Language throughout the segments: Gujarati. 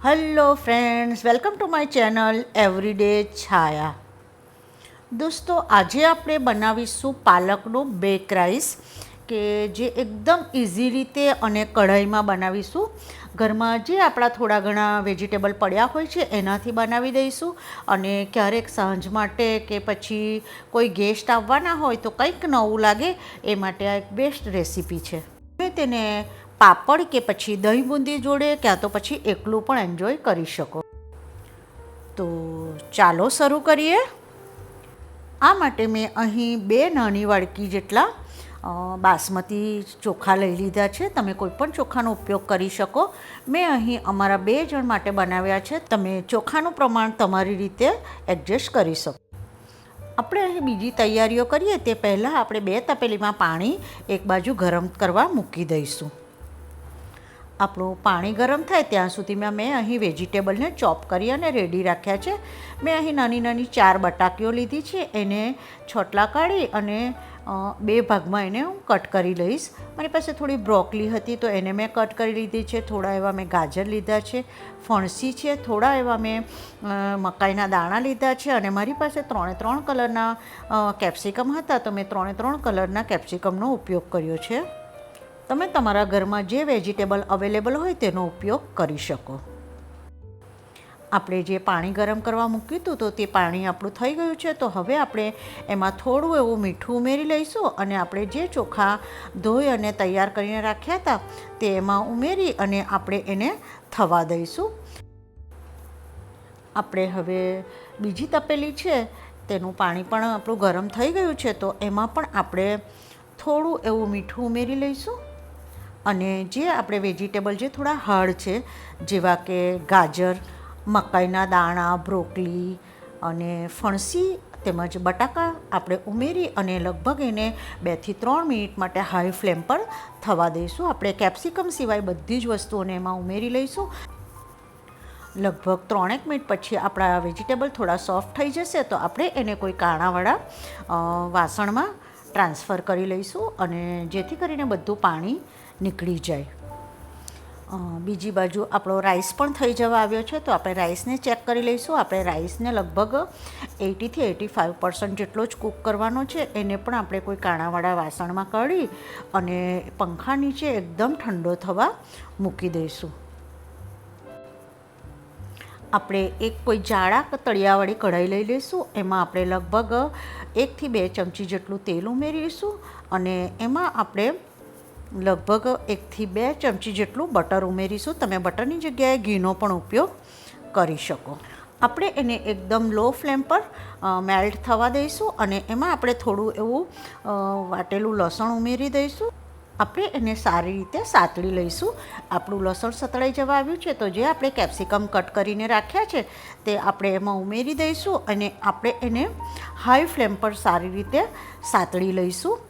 Hello friends, welcome to my channel everyday Chhaya. દોસ્તો, આજે આપણે બનાવીશું પાલકનું બેક રાઈસ, કે જે એકદમ ઇઝી રીતે અને કઢાઈમાં બનાવીશું. ઘરમાં જે આપણા થોડા ઘણા વેજીટેબલ પડ્યા હોય છે એનાથી બનાવી દઈશું. અને ક્યારેક સાંજ માટે કે પછી કોઈ ગેસ્ટ આવવાના હોય તો કંઈક નવું લાગે એ માટે આ એક બેસ્ટ રેસીપી છે. તમે તેને પાપડ કે પછી દહીં બૂંદી જોડે ક્યાં તો પછી એકલું પણ એન્જોય કરી શકો. તો ચાલો શરૂ કરીએ. આ માટે મેં અહીં 2 નાની વાડકી જેટલા બાસમતી ચોખા લઈ લીધા છે. તમે કોઈ પણ ચોખાનો ઉપયોગ કરી શકો. મેં અહીં અમારા 2 જણ માટે બનાવ્યા છે. તમે ચોખાનું પ્રમાણ તમારી રીતે એડજસ્ટ કરી શકો. આપણે અહીં બીજી તૈયારીઓ કરીએ તે પહેલાં આપણે 2 તપેલીમાં પાણી એક બાજુ ગરમ કરવા મૂકી દઈશું. આપણું પાણી ગરમ થાય ત્યાં સુધીમાં મેં અહીં વેજીટેબલને ચોપ કરી અને રેડી રાખ્યા છે. મેં અહીં નાની નાની 4 બટાકીઓ લીધી છે. એને છોટલા કાઢી અને 2 ભાગમાં એને હું કટ કરી લઈશ. મારી પાસે થોડી બ્રોકલી હતી તો એને મેં કટ કરી લીધી છે. થોડા એવા મેં ગાજર લીધા છે, ફણસી છે, થોડા એવા મેં મકાઈના દાણા લીધા છે. અને મારી પાસે 3 કલરના કેપ્સિકમ હતા તો મેં 3 કલરના કેપ્સિકમનો ઉપયોગ કર્યો છે. તમે તમારા ઘરમાં જે વેજીટેબલ અવેલેબલ હોય તેનો ઉપયોગ કરી શકો. આપણે જે પાણી ગરમ કરવા મૂક્યું હતું તો તે પાણી આપણું થઈ ગયું છે. તો હવે આપણે એમાં થોડું એવું મીઠું ઉમેરી લઈશું અને આપણે જે ચોખા ધોઈ અને તૈયાર કરીને રાખ્યા હતા તે એમાં ઉમેરી અને આપણે એને થવા દઈશું. આપણે હવે બીજી તપેલી છે તેનું પાણી પણ આપણું ગરમ થઈ ગયું છે. તો એમાં પણ આપણે થોડું એવું મીઠું ઉમેરી લઈશું. અને જે આપણે વેજીટેબલ જે થોડા હાર્ડ છે જેવા કે ગાજર, મકાઈના દાણા, બ્રોકલી અને ફણસી તેમજ બટાકા આપણે ઉમેરી અને લગભગ એને 2 થી 3 મિનિટ માટે હાઈ ફ્લેમ પર થવા દઈશું. આપણે કેપ્સિકમ સિવાય બધી જ વસ્તુઓને એમાં ઉમેરી લઈશું. લગભગ 3 મિનિટ પછી આપણા વેજીટેબલ થોડા સોફ્ટ થઈ જશે તો આપણે એને કોઈ કાણાવાળા વાસણમાં ટ્રાન્સફર કરી લઈશું અને જેથી કરીને બધું પાણી નીકળી જાય. બીજી બાજુ આપણો રાઈસ પણ થઈ જવા આવ્યો છે તો આપણે રાઈસને ચેક કરી લઈશું. આપણે રાઈસને લગભગ 80 થી 85% જેટલો જ કૂક કરવાનો છે. એને પણ આપણે કોઈ કાણાવાળા વાસણમાં કાઢી અને પંખા નીચે એકદમ ઠંડો થવા મૂકી દઈશું. આપણે એક કોઈ જાડા તળિયાવાળી કઢાઈ લઈ લઈશું. એમાં આપણે લગભગ 1 થી 2 ચમચી જેટલું તેલ ઉમેરીશું અને એમાં આપણે લગભગ 1 થી 2 ચમચી જેટલું બટર ઉમેરીશું. તમે બટરની જગ્યાએ ઘીનો પણ ઉપયોગ કરી શકો. આપણે એને એકદમ લો ફ્લેમ પર મેલ્ટ થવા દઈશું અને એમાં આપણે થોડું એવું વાટેલું લસણ ઉમેરી દઈશું. આપણે એને સારી રીતે સાતળી લઈશું. આપણું લસણ સતળાઈ જવા આવ્યું છે તો જે આપણે કેપ્સિકમ કટ કરીને રાખ્યા છે તે આપણે એમાં ઉમેરી દઈશું અને આપણે એને હાઈ ફ્લેમ પર સારી રીતે સાતળી લઈશું.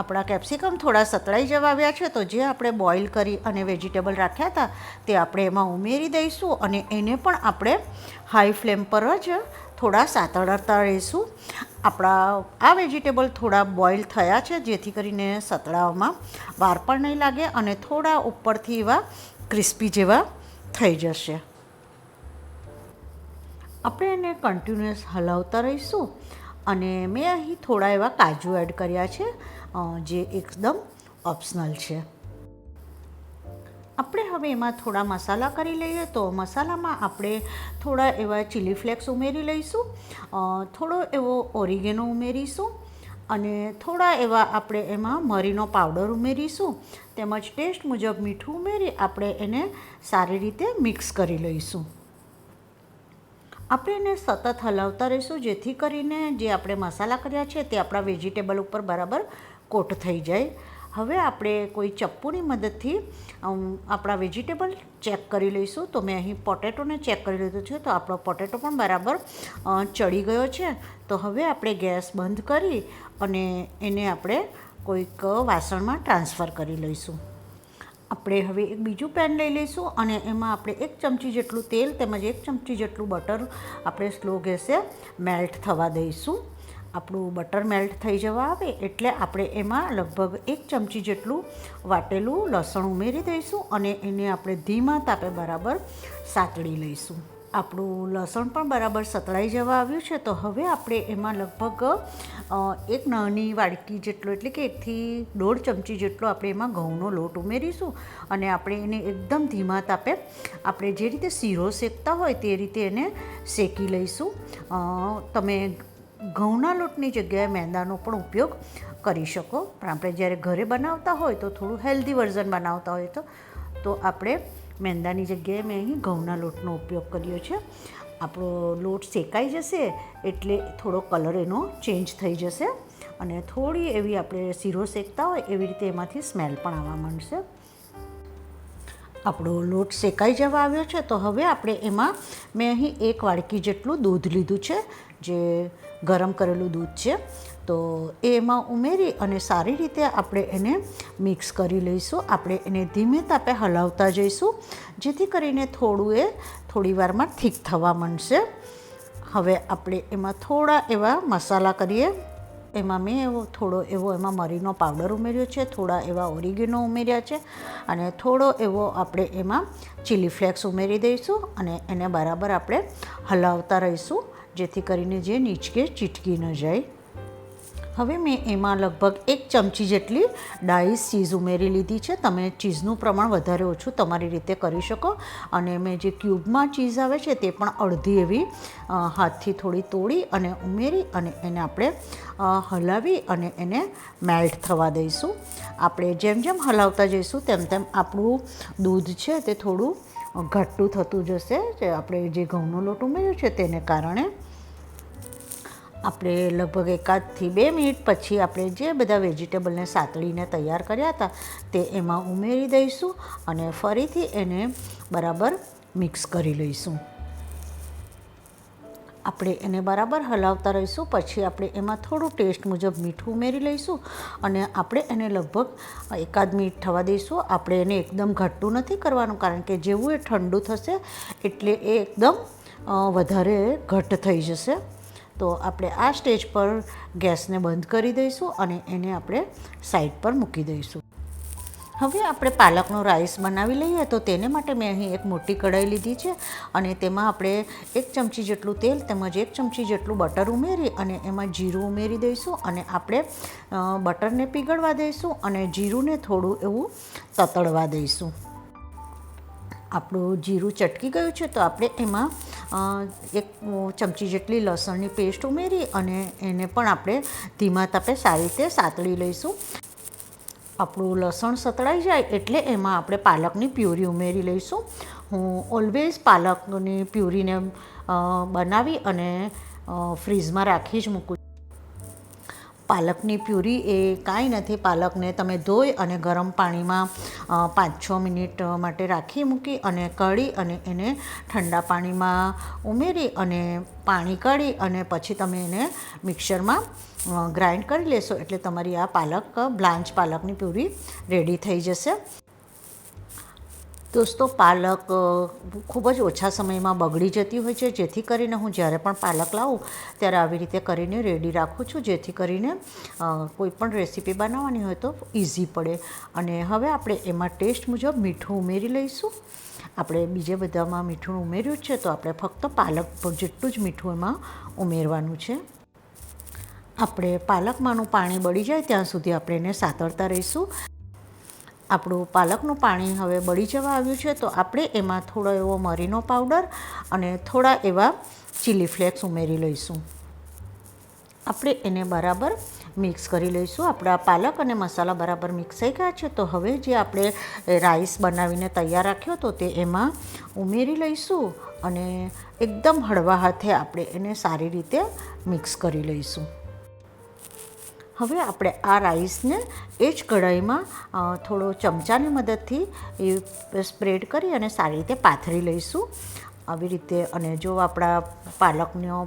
આપણા કેપ્સિકમ થોડા સતળાઈ જવા આવ્યા છે તો જે આપણે બોઇલ કરી અને વેજીટેબલ રાખ્યા હતા તે આપણે એમાં ઉમેરી દઈશું અને એને પણ આપણે હાઈ ફ્લેમ પર જ થોડા સાતળતા રહીશું. આપણા આ વેજીટેબલ થોડા બોઇલ થયા છે જેથી કરીને સતળાવવામાં વાર પણ નહીં લાગે અને થોડા ઉપરથી એવા ક્રિસ્પી જેવા થઈ જશે. આપણે એને કન્ટિન્યુઅસ હલાવતા રહીશું. અને મેં અહીં થોડા એવા કાજુ એડ કર્યા છે જે એકદમ ઓપ્શનલ છે. આપણે હવે એમાં થોડા મસાલા કરી લઈએ. તો મસાલામાં આપણે થોડા એવા ચીલી ફ્લેક્સ ઉમેરી લઈશું, થોડો એવો ઓરિગેનો ઉમેરીશું અને થોડા એવા આપણે એમાં મરીનો પાવડર ઉમેરીશું. તેમજ ટેસ્ટ મુજબ મીઠું ઉમેરી આપણે એને સારી રીતે મિક્સ કરી લઈશું. આપણે એને સતત હલાવતા રહીશું જેથી કરીને જે આપણે મસાલા કર્યા છે તે આપણા વેજીટેબલ ઉપર બરાબર કોટ થઈ જાય. હવે આપણે કોઈ ચપ્પુની મદદથી આપણા વેજીટેબલ ચેક કરી લઈશું. તો મેં અહીં પોટેટોને ચેક કરી લીધું છે તો આપણો પોટેટો પણ બરાબર ચડી ગયો છે. તો હવે આપણે ગેસ બંધ કરી અને એને આપણે કોઈક વાસણમાં ટ્રાન્સફર કરી લઈશું. આપણે હવે એક બીજું પેન લઈ લઈશું અને એમાં આપણે 1 ચમચી જેટલું તેલ તેમજ 1 ચમચી જેટલું બટર આપણે સ્લો ગેસે મેલ્ટ થવા દઈશું. આપણું બટર મેલ્ટ થઈ જવા આવે એટલે આપણે એમાં લગભગ 1 ચમચી જેટલું વાટેલું લસણ ઉમેરી દઈશું અને એને આપણે ધીમા તાપે બરાબર સાતળી લઈશું. આપણું લસણ પણ બરાબર સતળાઈ જવા આવ્યું છે તો હવે આપણે એમાં લગભગ એક નાની વાડકી જેટલો એટલે કે 1 થી 1.5 ચમચી જેટલો આપણે એમાં ઘઉંનો લોટ ઉમેરીશું અને આપણે એને એકદમ ધીમા તાપે આપણે જે રીતે શીરો શેકતા હોય તે રીતે એને શેકી લઈશું. તમે ઘઉંના લોટની જગ્યાએ મેંદાનો પણ ઉપયોગ કરી શકો, પણ આપણે જ્યારે ઘરે બનાવતા હોય તો થોડું હેલ્ધી વર્ઝન બનાવતા હોય તો આપણે મેંદાની જગ્યાએ મેં અહીં ઘઉંના લોટનો ઉપયોગ કર્યો છે. આપણો લોટ શેકાઈ જશે એટલે થોડો કલર એનો ચેન્જ થઈ જશે અને થોડી એવી આપણે શીરો શેકતા હોય એવી રીતે એમાંથી સ્મેલ પણ આવવા માંડશે. આપણો લોટ શેકાઈ જવા આવ્યો છે તો હવે આપણે એમાં મેં અહીં 1 વાડકી જેટલું દૂધ લીધું છે, જે ગરમ કરેલું દૂધ છે. તો એમાં ઉમેરી અને સારી રીતે આપણે એને મિક્સ કરી લઈશું. આપણે એને ધીમે તાપે હલાવતા જઈશું જેથી કરીને થોડી વારમાં થીક થવા માંડશે. હવે આપણે એમાં થોડા એવા મસાલા કરીએ. એમાં મેં થોડો એવો એમાં મરીનો પાવડર ઉમેર્યો છે, થોડા એવા ઓરિગેનો ઉમેર્યા છે અને થોડો એવો આપણે એમાં ચીલી ફ્લેક્સ ઉમેરી દઈશું અને એને બરાબર આપણે હલાવતા રહીશું જેથી કરીને જે નીચે ચીટકી ન જાય. હવે મેં એમાં લગભગ 1 ચમચી જેટલી ડાઈસ ચીઝ ઉમેરી લીધી છે. તમે ચીઝનું પ્રમાણ વધારે ઓછું તમારી રીતે કરી શકો અને મેં જે ક્યુબમાં ચીઝ આવે છે તે પણ અડધી એવી હાથથી થોડી તોડી અને ઉમેરી અને એને આપણે હલાવી અને એને મેલ્ટ થવા દઈશું. આપણે જેમ જેમ હલાવતા જઈશું તેમ તેમ આપણું દૂધ છે તે થોડું ઘટ્ટું થતું જશે. આપણે જે ઘઉંનો લોટ ઉમેર્યો છે તેને કારણે આપણે લગભગ 1 થી 2 મિનિટ પછી આપણે જે બધા વેજીટેબલને સાતળીને તૈયાર કર્યા હતા તે એમાં ઉમેરી દઈશું અને ફરીથી એને બરાબર મિક્સ કરી લઈશું. આપણે એને બરાબર હલાવતા રહીશું. પછી આપણે એમાં થોડું ટેસ્ટ મુજબ મીઠું ઉમેરી લઈશું અને આપણે એને લગભગ 1 મિનિટ થવા દઈશું. આપણે એને એકદમ ઘટ્ટું નથી કરવાનું કારણ કે જેવું એ ઠંડુ થશે એટલે એ એકદમ વધારે ઘટ્ટ થઈ જશે. તો આપણે આ સ્ટેજ પર ગેસને બંધ કરી દઈશું અને એને આપણે સાઈડ પર મૂકી દઈશું. હવે આપણે પાલકનો રાઈસ બનાવી લઈએ તો તેને માટે મેં અહીં એક મોટી કઢાઈ લીધી છે અને તેમાં આપણે 1 ચમચી જેટલું તેલ તેમજ 1 ચમચી જેટલું બટર ઉમેરી અને એમાં જીરું ઉમેરી દઈશું અને આપણે બટરને પીગળવા દઈશું અને જીરુંને થોડું એવું તતડવા દઈશું. આપણું જીરું ચટકી ગયું છે તો આપણે એમાં 1 ચમચી જેટલી લસણની પેસ્ટ ઉમેરી અને એને પણ આપણે ધીમા તાપે સારી રીતે સાતળી લઈશું. આપણું લસણ સતળાઈ જાય એટલે એમાં આપણે પાલકની પ્યુરી ઉમેરી લઈશું. હું ઓલવેઝ પાલકની પ્યુરીને બનાવી અને ફ્રીઝમાં રાખી જ મૂકું. પાલકની પ્યુરી એ કાંઈ નથી, પાલકને તમે ધોઈ અને ગરમ પાણીમાં 5-6 મિનિટ માટે રાખી મૂકી અને કાઢી અને એને ઠંડા પાણીમાં ઉમેરી અને પાણી કાઢી અને પછી તમે એને મિક્સરમાં ગ્રાઇન્ડ કરી લેશો એટલે તમારી આ બ્લાન્ચ પાલકની પ્યુરી રેડી થઈ જશે. દોસ્તો, પાલક ખૂબ જ ઓછા સમયમાં બગડી જતી હોય છે, જેથી કરીને હું જ્યારે પણ પાલક લાવું ત્યારે આવી રીતે કરીને રેડી રાખું છું જેથી કરીને કોઈ પણ રેસીપી બનાવવાની હોય તો ઇઝી પડે. અને હવે આપણે એમાં ટેસ્ટ મુજબ મીઠું ઉમેરી લઈશું. આપણે બીજે બધામાં મીઠું ઉમેર્યું છે તો આપણે ફક્ત પાલક જેટલું જ મીઠું એમાં ઉમેરવાનું છે. આપણે પાલકમાંનું પાણી બળી જાય ત્યાં સુધી આપણે એને સાતળતા રહીશું. આપણું પાલકનું પાણી હવે બળી જવા આવ્યું છે તો આપણે એમાં થોડો એવો મરીનો પાવડર અને થોડા એવા ચીલી ફ્લેક્સ ઉમેરી લઈશું. આપણે એને બરાબર મિક્સ કરી લઈશું. આપણા પાલક અને મસાલા બરાબર મિક્સ થઈ ગયા છે તો હવે જે આપણે રાઈસ બનાવીને તૈયાર રાખ્યો હતો તે એમાં ઉમેરી લઈશું અને એકદમ હળવા હાથે આપણે એને સારી રીતે મિક્સ કરી લઈશું. હવે આપણે આ રાઈસને એ જ કઢાઈમાં થોડો ચમચાની મદદથી એ સ્પ્રેડ કરી અને સારી રીતે પાથરી લઈશું આવી રીતે. અને જો આપણા પાલકનો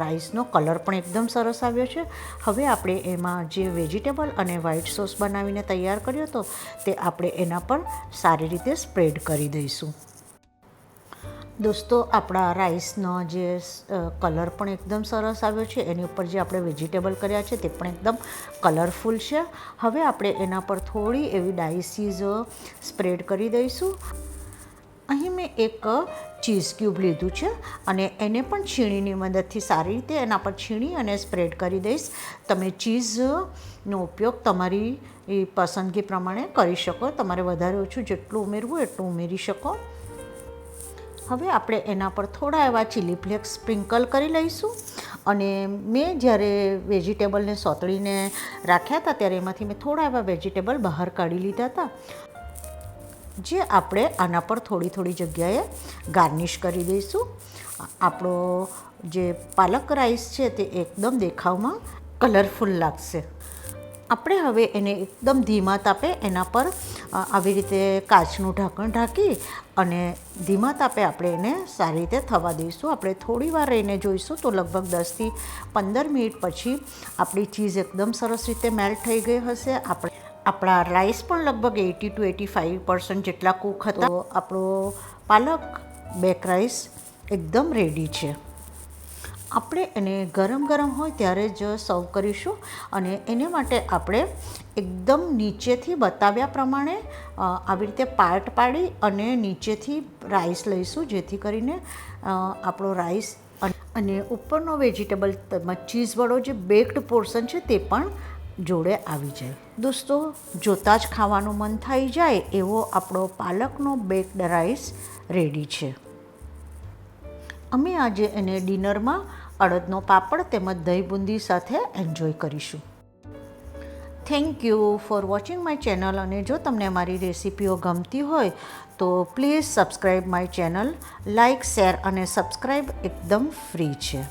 રાઈસનો કલર પણ એકદમ સરસ આવ્યો છે. હવે આપણે એમાં જે વેજીટેબલ અને વ્હાઈટ સોસ બનાવીને તૈયાર કર્યો હતો તે આપણે એના પર સારી રીતે સ્પ્રેડ કરી દઈશું. દોસ્તો આપણા રાઈસનો જે કલર પણ એકદમ સરસ આવ્યો છે, એની ઉપર જે આપણે વેજીટેબલ કર્યા છે તે પણ એકદમ કલરફુલ છે. હવે આપણે એના પર થોડી એવી ડાઈસીસ સ્પ્રેડ કરી દઈશું. અહીં મેં એક ચીઝ ક્યુબ લીધું છે અને એને પણ છીણીની મદદથી સારી રીતે એના પર છીણી અને સ્પ્રેડ કરી દઈશ. તમે ચીઝનો ઉપયોગ તમારી પસંદગી પ્રમાણે કરી શકો. તમારે વધારે ઓછું જેટલું ઉમેરવું એટલું ઉમેરી શકો. હવે આપણે એના પર થોડા એવા ચીલી ફ્લેક્સ સ્પ્રિંકલ કરી લઈશું. અને મેં જ્યારે વેજીટેબલને સોતળીને રાખ્યા હતા ત્યારે એમાંથી મેં થોડા એવા વેજીટેબલ બહાર કાઢી લીધા હતા, જે આપણે આના પર થોડી થોડી જગ્યાએ ગાર્નિશ કરી દઈશું. આપણો જે પાલક રાઈસ છે તે એકદમ દેખાવમાં કલરફુલ લાગશે. આપણે હવે એને એકદમ ધીમા તાપે એના પર આવી રીતે કાચનું ઢાંકણ ઢાંકી અને ધીમા તાપે આપણે એને સારી રીતે થવા દઈશું. આપણે થોડી વાર રહીને જોઈશું તો લગભગ 10થી 15 મિનિટ પછી આપણી ચીઝ એકદમ સરસ રીતે મેલ્ટ થઈ ગઈ હશે. આપણા રાઈસ પણ લગભગ 80 to 85% જેટલા કૂક હતા. તો આપણો પાલક બેક રાઈસ એકદમ રેડી છે. આપણે એને ગરમ ગરમ હોય ત્યારે જ સર્વ કરીશું. અને એને માટે આપણે એકદમ નીચેથી બતાવ્યા પ્રમાણે આવી રીતે પાર્ટ પાડી અને નીચેથી રાઈસ લઈશું, જેથી કરીને આપણો રાઈસ અને ઉપરનો વેજીટેબલ તેમજ ચીઝવાળો જે બેક્ડ પોર્શન છે તે પણ જોડે આવી જાય. દોસ્તો, જોતાં જ ખાવાનું મન થઈ જાય એવો આપણો પાલકનો બેક્ડ રાઈસ રેડી છે. અમે આજે એને ડિનરમાં અડદનો પાપડ તેમજ દહીં બુંદી સાથે એન્જોય કરીશું. Thank you for watching my channel. અને જો તમને મારી રેસિપીઓ ગમતી હોય તો please subscribe my channel. Like, share અને સબસ્ક્રાઈબ એકદમ ફ્રી છે.